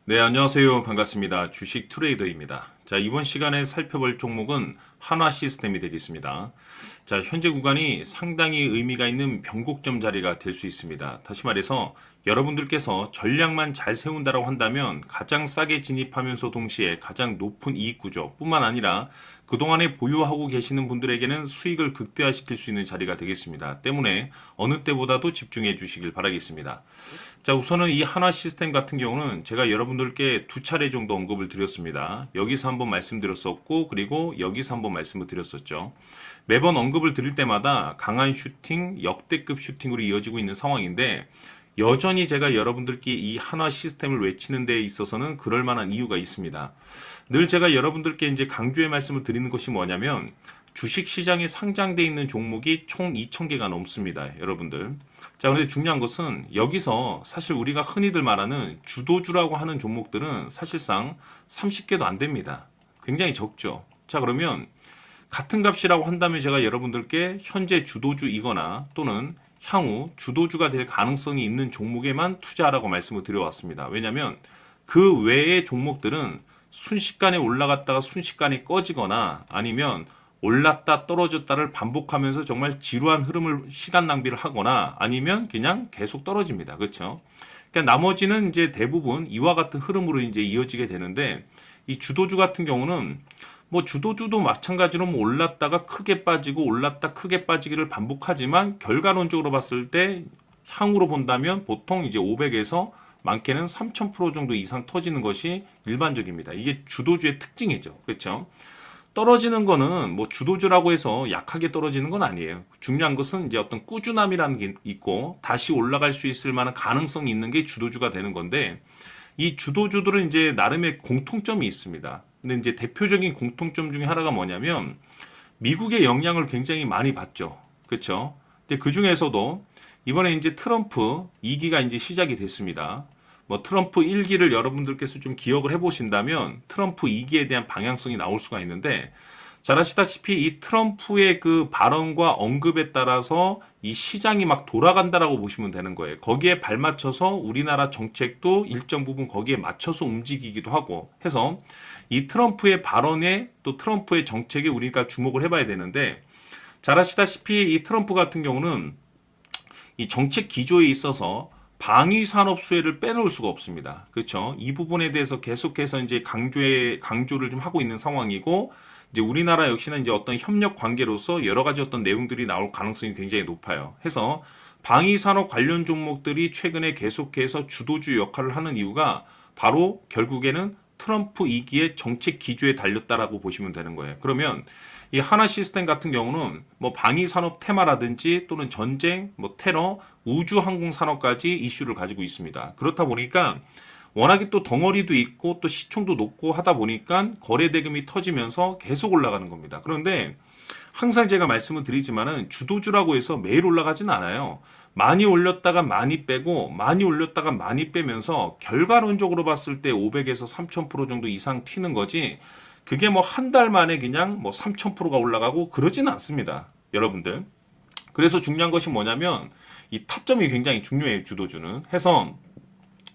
네, 안녕하세요. 반갑습니다. 주식 트레이더입니다. 자, 이번 시간에 살펴볼 종목은 한화 시스템이 되겠습니다. 자, 현재 구간이 상당히 의미가 있는 변곡점 자리가 될 수 있습니다. 다시 말해서 여러분들께서 전략만 잘 세운다라고 한다면 가장 싸게 진입하면서 동시에 가장 높은 이익 구조 뿐만 아니라 그동안에 보유하고 계시는 분들에게는 수익을 극대화시킬 수 있는 자리가 되겠습니다. 때문에 어느 때보다도 집중해 주시길 바라겠습니다. 자, 우선은 이 한화 시스템 같은 경우는 제가 여러분들께 두 차례 정도 언급을 드렸습니다. 여기서 한번 말씀드렸었고, 그리고 여기서 한번 말씀을 드렸었죠. 매번 언급을 드릴 때마다 강한 슈팅, 역대급 슈팅으로 이어지고 있는 상황인데, 여전히 제가 여러분들께 이 한화 시스템을 외치는 데 있어서는 그럴 만한 이유가 있습니다. 늘 제가 여러분들께 이제 강조의 말씀을 드리는 것이 뭐냐면, 주식 시장에 상장되어 있는 종목이 총 2,000개가 넘습니다. 여러분들. 자, 그런데 중요한 것은 여기서 사실 우리가 흔히들 말하는 주도주라고 하는 종목들은 사실상 30개도 안 됩니다. 굉장히 적죠. 자, 그러면 같은 값이라고 한다면 제가 여러분들께 현재 주도주이거나 또는 향후 주도주가 될 가능성이 있는 종목에만 투자하라고 말씀을 드려왔습니다. 왜냐하면 그 외의 종목들은 순식간에 올라갔다가 순식간에 꺼지거나 아니면 올랐다 떨어졌다를 반복하면서 정말 지루한 흐름을 시간 낭비를 하거나 아니면 그냥 계속 떨어집니다. 그렇죠? 그러니까 나머지는 이제 대부분 이와 같은 흐름으로 이제 이어지게 되는데 이 주도주 같은 경우는 뭐 주도주도 마찬가지로 뭐 올랐다가 크게 빠지고 올랐다 크게 빠지기를 반복하지만 결과론적으로 봤을 때 향후로 본다면 보통 이제 500에서 많게는 3000% 정도 이상 터지는 것이 일반적입니다. 이게 주도주의 특징이죠. 그렇죠? 떨어지는 거는 뭐 주도주라고 해서 약하게 떨어지는 건 아니에요. 중요한 것은 이제 어떤 꾸준함이라는 게 있고 다시 올라갈 수 있을 만한 가능성이 있는 게 주도주가 되는 건데 이 주도주들은 이제 나름의 공통점이 있습니다. 근데 이제 대표적인 공통점 중에 하나가 뭐냐면 미국의 영향을 굉장히 많이 받죠. 그렇죠? 근데 그 중에서도 이번에 이제 트럼프 2기가 이제 시작이 됐습니다. 뭐 트럼프 1기를 여러분들께서 좀 기억을 해보신다면 트럼프 2기에 대한 방향성이 나올 수가 있는데 잘 아시다시피 이 트럼프의 그 발언과 언급에 따라서 이 시장이 막 돌아간다라고 보시면 되는 거예요. 거기에 발맞춰서 우리나라 정책도 일정 부분 거기에 맞춰서 움직이기도 하고 해서 이 트럼프의 발언에 또 트럼프의 정책에 우리가 주목을 해봐야 되는데 잘 아시다시피 이 트럼프 같은 경우는 이 정책 기조에 있어서 방위 산업 수혜를 빼놓을 수가 없습니다. 그렇죠? 이 부분에 대해서 계속해서 이제 강조를 좀 하고 있는 상황이고 이제 우리나라 역시나 이제 어떤 협력 관계로서 여러 가지 어떤 내용들이 나올 가능성이 굉장히 높아요. 해서 방위 산업 관련 종목들이 최근에 계속해서 주도주 역할을 하는 이유가 바로 결국에는 트럼프 2기의 정책 기조에 달렸다라고 보시면 되는 거예요. 그러면 이 하나 시스템 같은 경우는 뭐 방위 산업 테마라든지 또는 전쟁, 뭐 테러, 우주 항공 산업까지 이슈를 가지고 있습니다. 그렇다 보니까 워낙에 또 덩어리도 있고 또 시총도 높고 하다 보니까 거래 대금이 터지면서 계속 올라가는 겁니다. 그런데 항상 제가 말씀을 드리지만은 주도주라고 해서 매일 올라가진 않아요. 많이 올렸다가 많이 빼고 많이 올렸다가 많이 빼면서 결과론적으로 봤을 때 500에서 3000% 정도 이상 튀는 거지 그게 뭐 한 달 만에 그냥 뭐 3000%가 올라가고 그러지는 않습니다. 여러분들. 그래서 중요한 것이 뭐냐면 이 타점이 굉장히 중요해요. 주도주는. 해서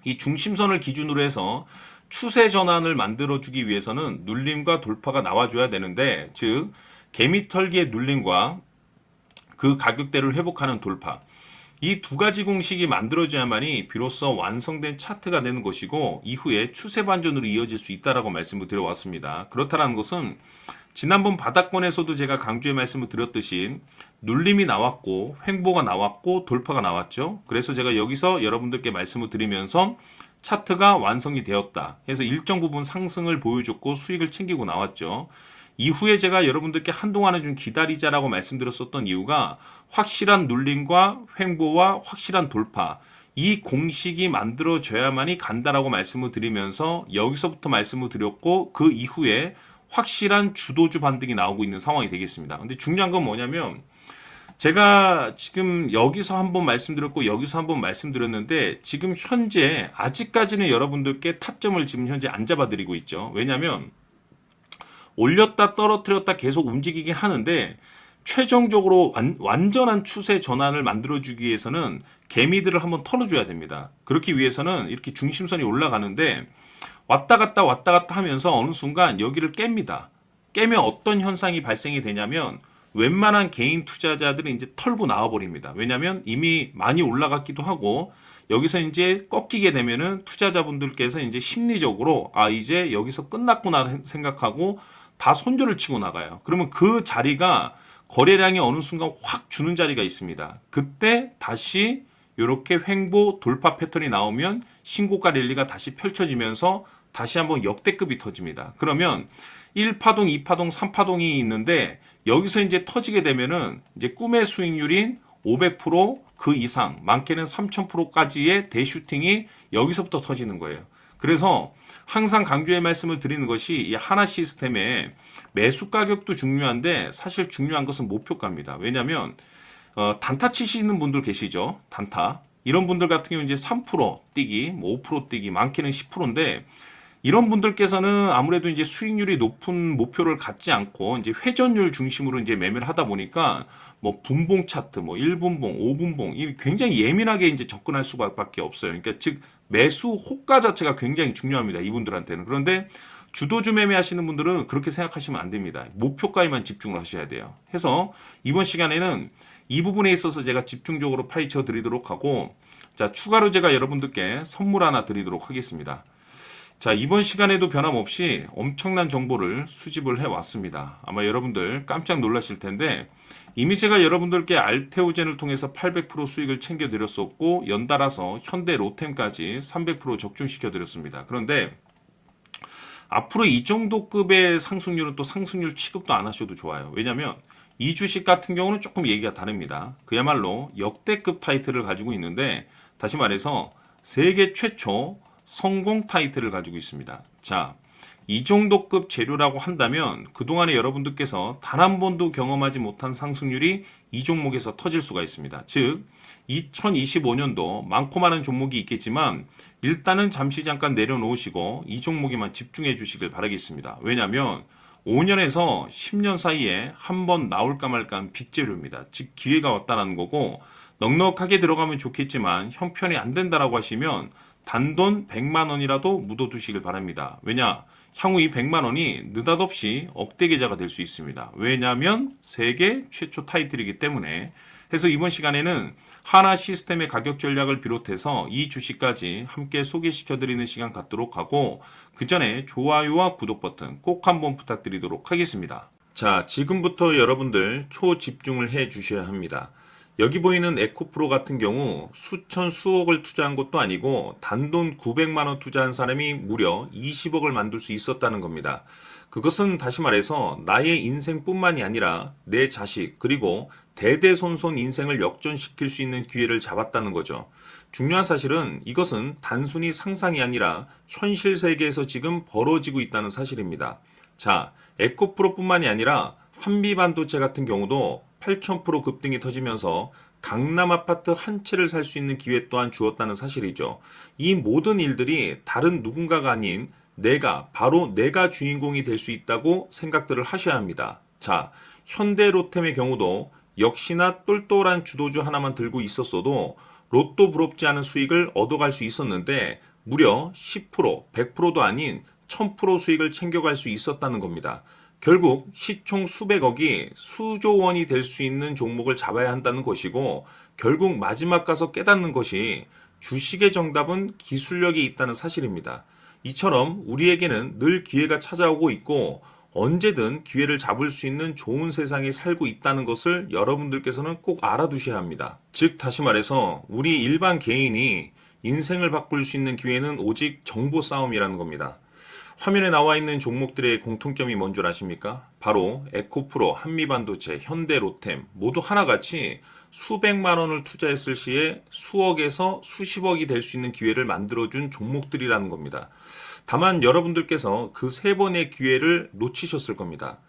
이 중심선을 기준으로 해서 추세 전환을 만들어주기 위해서는 눌림과 돌파가 나와줘야 되는데 즉 개미털기의 눌림과 그 가격대를 회복하는 돌파 이 두 가지 공식이 만들어져야만이 비로소 완성된 차트가 되는 것이고 이후에 추세 반전으로 이어질 수 있다라고 말씀을 드려왔습니다. 그렇다는 것은 지난번 바닥권에서도 제가 강조의 말씀을 드렸듯이 눌림이 나왔고 횡보가 나왔고 돌파가 나왔죠. 그래서 제가 여기서 여러분들께 말씀을 드리면서 차트가 완성이 되었다. 해서 일정 부분 상승을 보여줬고 수익을 챙기고 나왔죠. 이후에 제가 여러분들께 한동안은 좀 기다리자라고 말씀드렸었던 이유가 확실한 눌림과 횡보와 확실한 돌파 이 공식이 만들어져야만이 간다라고 말씀을 드리면서 여기서부터 말씀을 드렸고 그 이후에 확실한 주도주 반등이 나오고 있는 상황이 되겠습니다. 근데 중요한 건 뭐냐면 제가 지금 여기서 한번 말씀드렸고 여기서 한번 말씀드렸는데 지금 현재 아직까지는 여러분들께 타점을 지금 현재 안 잡아드리고 있죠. 왜냐하면 올렸다 떨어뜨렸다 계속 움직이긴 하는데 최종적으로 완전한 추세 전환을 만들어주기 위해서는 개미들을 한번 털어줘야 됩니다. 그렇기 위해서는 이렇게 중심선이 올라가는데 왔다 갔다 하면서 어느 순간 여기를 깹니다. 깨면 어떤 현상이 발생이 되냐면 웬만한 개인 투자자들은 이제 털고 나와버립니다. 왜냐하면 이미 많이 올라갔기도 하고 여기서 이제 꺾이게 되면은 투자자분들께서 이제 심리적으로 아 이제 여기서 끝났구나 생각하고 다 손절을 치고 나가요. 그러면 그 자리가 거래량이 어느 순간 확 주는 자리가 있습니다. 그때 다시 이렇게 횡보 돌파 패턴이 나오면 신고가 랠리가 다시 펼쳐지면서 다시 한번 역대급이 터집니다. 그러면 1파동, 2파동, 3파동이 있는데 여기서 이제 터지게 되면은 이제 꿈의 수익률인 500%그 이상, 많게는 3000%까지의 대슈팅이 여기서부터 터지는 거예요. 그래서 항상 강조의 말씀을 드리는 것이 이 하나 시스템의 매수 가격도 중요한데 사실 중요한 것은 목표가입니다. 왜냐하면 단타 치시는 분들 계시죠? 단타. 이런 분들 같은 경우 이제 3% 뛰기, 뭐 5% 뛰기, 많게는 10%인데 이런 분들께서는 아무래도 이제 수익률이 높은 목표를 갖지 않고 이제 회전율 중심으로 이제 매매를 하다 보니까 뭐 분봉 차트, 뭐 1분봉, 5분봉 이 굉장히 예민하게 이제 접근할 수밖에 없어요. 그러니까 즉 매수 호가 자체가 굉장히 중요합니다. 이분들한테는. 그런데 주도주 매매하시는 분들은 그렇게 생각하시면 안 됩니다. 목표가에만 집중을 하셔야 돼요. 해서 이번 시간에는 이 부분에 있어서 제가 집중적으로 파헤쳐 드리도록 하고 자 추가로 제가 여러분들께 선물 하나 드리도록 하겠습니다. 자, 이번 시간에도 변함없이 엄청난 정보를 수집을 해왔습니다. 아마 여러분들 깜짝 놀라실 텐데 이미 제가 여러분들께 알테오젠을 통해서 800% 수익을 챙겨드렸었고 연달아서 현대 로템까지 300% 적중시켜드렸습니다. 그런데 앞으로 이 정도 급의 상승률은 또 상승률 취급도 안 하셔도 좋아요. 왜냐하면 이 주식 같은 경우는 조금 얘기가 다릅니다. 그야말로 역대급 타이틀을 가지고 있는데 다시 말해서 세계 최초 성공 타이틀을 가지고 있습니다. 자, 이 정도급 재료라고 한다면 그동안에 여러분들께서 단 한 번도 경험하지 못한 상승률이 이 종목에서 터질 수가 있습니다. 즉 2025년도 많고 많은 종목이 있겠지만 일단은 잠깐 내려놓으시고 이 종목에만 집중해 주시길 바라겠습니다. 왜냐하면 5년에서 10년 사이에 한 번 나올까 말까한 빅재료입니다. 즉 기회가 왔다는 거고 넉넉하게 들어가면 좋겠지만 형편이 안 된다라고 하시면 단돈 100만 원이라도 묻어두시길 바랍니다. 왜냐? 향후 이 100만 원이 느닷없이 억대 계좌가 될 수 있습니다. 왜냐하면 세계 최초 타이틀이기 때문에. 그래서 이번 시간에는 하나 시스템의 가격 전략을 비롯해서 이 주식까지 함께 소개시켜드리는 시간 갖도록 하고 그 전에 좋아요와 구독 버튼 꼭 한번 부탁드리도록 하겠습니다. 자, 지금부터 여러분들 초집중을 해 주셔야 합니다. 여기 보이는 에코프로 같은 경우 수천 수억을 투자한 것도 아니고 단돈 900만 원 투자한 사람이 무려 20억을 만들 수 있었다는 겁니다. 그것은 다시 말해서 나의 인생뿐만이 아니라 내 자식 그리고 대대손손 인생을 역전시킬 수 있는 기회를 잡았다는 거죠. 중요한 사실은 이것은 단순히 상상이 아니라 현실 세계에서 지금 벌어지고 있다는 사실입니다. 자, 에코프로뿐만이 아니라 한미반도체 같은 경우도 8,000% 급등이 터지면서 강남 아파트 한 채를 살 수 있는 기회 또한 주었다는 사실이죠. 이 모든 일들이 다른 누군가가 아닌 바로 내가 주인공이 될 수 있다고 생각들을 하셔야 합니다. 자, 현대로템의 경우도 역시나 똘똘한 주도주 하나만 들고 있었어도 로또 부럽지 않은 수익을 얻어갈 수 있었는데 무려 10%, 100%도 아닌 1000% 수익을 챙겨갈 수 있었다는 겁니다. 결국 시총 수백억이 수조 원이 될 수 있는 종목을 잡아야 한다는 것이고 결국 마지막 가서 깨닫는 것이 주식의 정답은 기술력이 있다는 사실입니다. 이처럼 우리에게는 늘 기회가 찾아오고 있고 언제든 기회를 잡을 수 있는 좋은 세상에 살고 있다는 것을 여러분들께서는 꼭 알아두셔야 합니다. 즉 다시 말해서 우리 일반 개인이 인생을 바꿀 수 있는 기회는 오직 정보 싸움이라는 겁니다. 화면에 나와 있는 종목들의 공통점이 뭔 줄 아십니까? 바로 에코프로, 한미반도체, 현대로템 모두 하나같이 수백만 원을 투자했을 시에 수억에서 수십억이 될 수 있는 기회를 만들어준 종목들이라는 겁니다. 다만 여러분들께서 그 세 번의 기회를 놓치셨을 겁니다.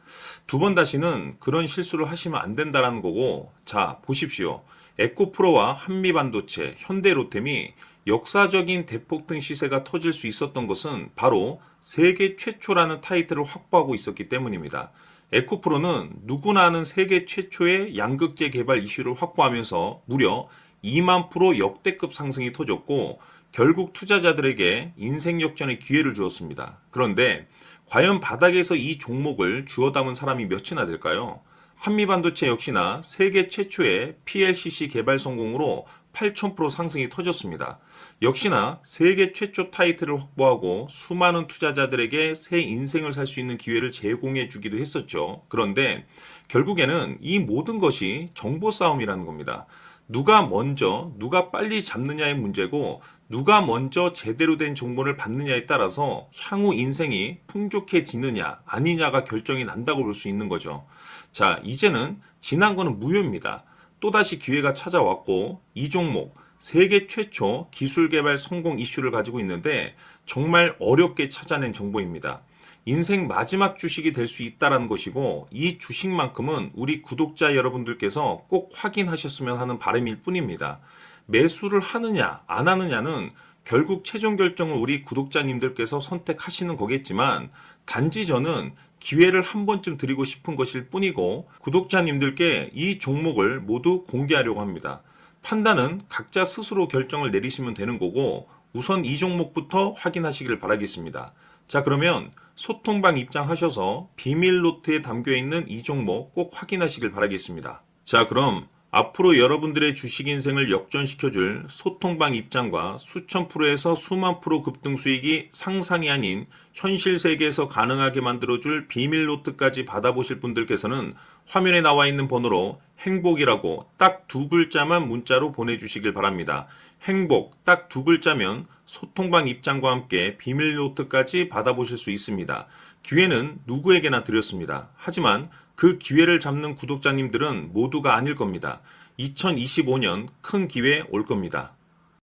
두 번 다시는 그런 실수를 하시면 안 된다는 거고 자 보십시오. 에코프로와 한미반도체, 현대로템이 역사적인 대폭등 시세가 터질 수 있었던 것은 바로 세계 최초라는 타이틀을 확보하고 있었기 때문입니다. 에코프로는 누구나 아는 세계 최초의 양극재 개발 이슈를 확보하면서 무려 2만 프로 역대급 상승이 터졌고 결국 투자자들에게 인생 역전의 기회를 주었습니다. 그런데 과연 바닥에서 이 종목을 주워 담은 사람이 몇이나 될까요? 한미반도체 역시나 세계 최초의 PLCC 개발 성공으로 8,000% 상승이 터졌습니다. 역시나 세계 최초 타이틀을 확보하고 수많은 투자자들에게 새 인생을 살 수 있는 기회를 제공해 주기도 했었죠. 그런데 결국에는 이 모든 것이 정보 싸움이라는 겁니다. 누가 먼저, 누가 빨리 잡느냐의 문제고, 누가 먼저 제대로 된 정보를 받느냐에 따라서 향후 인생이 풍족해지느냐, 아니냐가 결정이 난다고 볼 수 있는 거죠. 자, 이제는 지난 거는 무효입니다. 또다시 기회가 찾아왔고, 이 종목, 세계 최초 기술 개발 성공 이슈를 가지고 있는데, 정말 어렵게 찾아낸 정보입니다. 인생 마지막 주식이 될 수 있다는 것이고, 이 주식만큼은 우리 구독자 여러분들께서 꼭 확인하셨으면 하는 바람일 뿐입니다. 매수를 하느냐 안 하느냐는 결국 최종 결정을 우리 구독자님들께서 선택하시는 거겠지만, 단지 저는 기회를 한 번쯤 드리고 싶은 것일 뿐이고, 구독자님들께 이 종목을 모두 공개하려고 합니다. 판단은 각자 스스로 결정을 내리시면 되는 거고, 우선 이 종목부터 확인하시길 바라겠습니다. 자, 그러면 소통방 입장하셔서 비밀 노트에 담겨 있는 이 종목 꼭 확인하시길 바라겠습니다. 자, 그럼 앞으로 여러분들의 주식 인생을 역전시켜줄 소통방 입장과 수천 프로에서 수만 프로 급등 수익이 상상이 아닌 현실 세계에서 가능하게 만들어줄 비밀 노트까지 받아보실 분들께서는 화면에 나와 있는 번호로 행복이라고 딱 두 글자만 문자로 보내주시길 바랍니다. 행복 딱 두 글자면 소통방 입장과 함께 비밀 노트까지 받아보실 수 있습니다. 기회는 누구에게나 드렸습니다. 하지만 그 기회를 잡는 구독자님들은 모두가 아닐 겁니다. 2025년 큰 기회 올 겁니다.